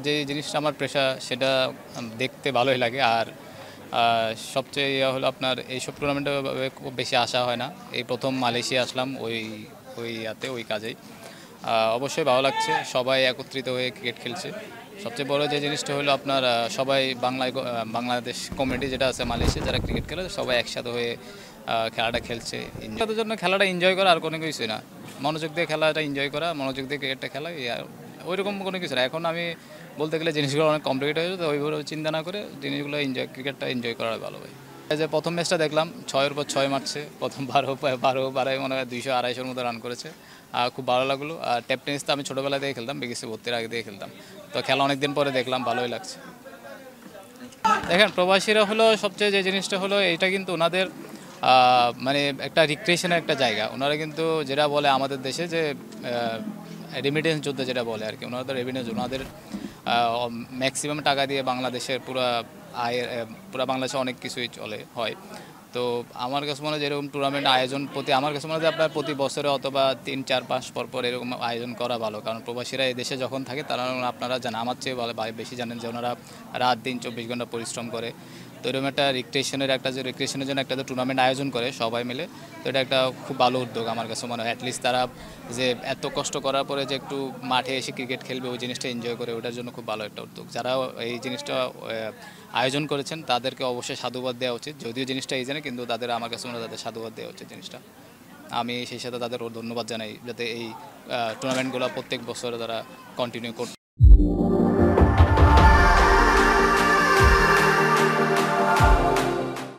যে জিনিসটা আমার পেশা সেটা দেখতে ভালোই লাগে। আর সবচেয়ে হলো আপনার এইসব টুর্নামেন্টে খুব বেশি আসা হয় না। এই প্রথম মালয়েশিয়া আসলাম ওই কাজেই। অবশ্যই ভালো লাগছে, সবাই একত্রিত হয়ে ক্রিকেট খেলছে। সবচেয়ে বড় যে জিনিসটা হলো আপনার সবাই বাংলাদেশ কমিউনিটি যেটা আছে মালয়েশিয়া যারা ক্রিকেট খেলে সবাই একসাথে হয়ে খেলাটা খেলছে। তাদের জন্য খেলাটা এনজয় করা আর কোনো কিছুই না, মনোযোগ দিয়ে খেলাটা এনজয় করা, মনোযোগ দিয়ে ক্রিকেটটা খেলা, ওইরকম কোনো কিছু না। এখন আমি বলতে গেলে জিনিসগুলো অনেক কমপ্লিকেটেড হয়ে যাবে, ওইভাবে চিন্তা না করে জিনিসগুলো ক্রিকেটটা এনজয় করা ভালো ভাই। এই যে প্রথম ম্যাচটা দেখলাম 6-এর উপর 6 মারছে, প্রথম 12 মনে হয় 200-250-এর মতো রান করেছে। খুব ভালো লাগলো। আর টেপ টেনিস তো আমি ছোটোবেলা থেকে খেলতাম, বিকেএসপি ভর্তির আগে থেকে খেলতাম, তো খেলা অনেকদিন পরে দেখলাম, ভালোই লাগছে। দেখেন প্রবাসীরা হলো সবচেয়ে যে জিনিসটা হলো এটা কিন্তু ওনাদের মানে একটা রিক্রিয়েশনের একটা জায়গা। ওনারা কিন্তু যেটা বলে আমাদের দেশে যে রেমিটেন্স যুদ্ধ যেটা বলে আর কি, ওনাদের রেমিটেন্স ওনাদের ম্যাক্সিমাম টাকা দিয়ে বাংলাদেশের পুরা বাংলাদেশে অনেক কিছুই হয়। তো আমার কাছে মনে হয় যে এরকম টুর্নামেন্ট আয়োজন আমার কাছে মনে হয় যে আপনার প্রতি বছরে অথবা 3-4 মাস পর পর এরকম আয়োজন করা ভালো। কারণ প্রবাসীরা এই দেশে যখন থাকে তারা, আপনারা জানেন আমার চেয়ে বেশি জানেন যে ওনারা রাত দিন 24 ঘন্টা পরিশ্রম করে। তো এরকম একটা রিক্রিয়েশনের জন্য একটা টুর্নামেন্ট আয়োজন করে সবাই মিলে, তো এটা একটা খুব ভালো উদ্যোগ আমার কাছে মনে হয়। অ্যাটলিস্ট তারা যে এত কষ্ট করার পরে যে একটু মাঠে এসে ক্রিকেট খেলবে, ওই জিনিসটা এনজয় করে, ওটার জন্য খুব ভালো একটা উদ্যোগ। যারা এই জিনিসটা আয়োজন করেছেন তাদেরকে অবশ্যই সাধুবাদ দেওয়া উচিত। যদিও জিনিসটা এই জানে, কিন্তু আমার কাছে মনে হয় তাদের সাধুবাদ দেওয়া উচিত জিনিসটা। আমি সেই সাথে তাদের ধন্যবাদ জানাই যাতে এই টুর্নামেন্টগুলো প্রত্যেক বছর তারা কন্টিনিউ করতে।